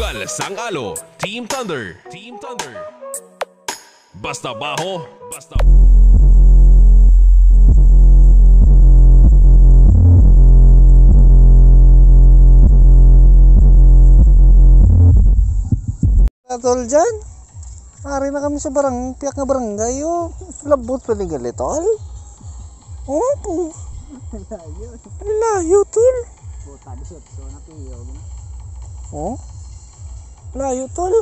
Sugal sang alo, Team Thunder. Team Thunder. Basta baho, basta... Tol dyan, ari na kami sa piyak na barangay. Oh. Labot pa ni Galitol. Oh, po. Layo tol. Oh, layo tol.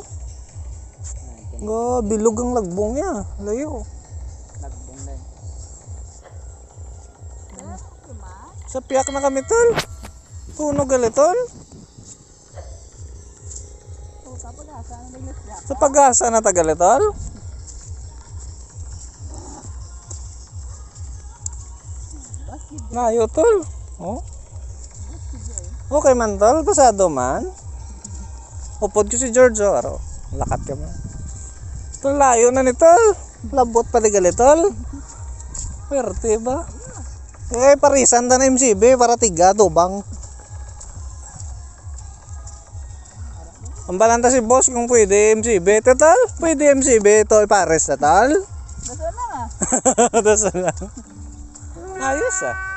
Go, bilog ang lagbong niya. Layo. Lagbong lang. Sa piyak na kami tol. Tunog Galitol. Sa pag-asa na Tagaletol? Layo tol. Oh. Okay man tol, pasado man. Upod ko si George oh, aro. Lakat ka man. Tol, layo na ni tol. Labot pa ni Galitol. Pwerte ba? Eh, parisan na MCB para tiga tubang. Ang balanta si boss kung pwede MCB. Total, pwede MCB. Ito ipares na tal. Dasal lang ah. Dasal lang. Ayos ah.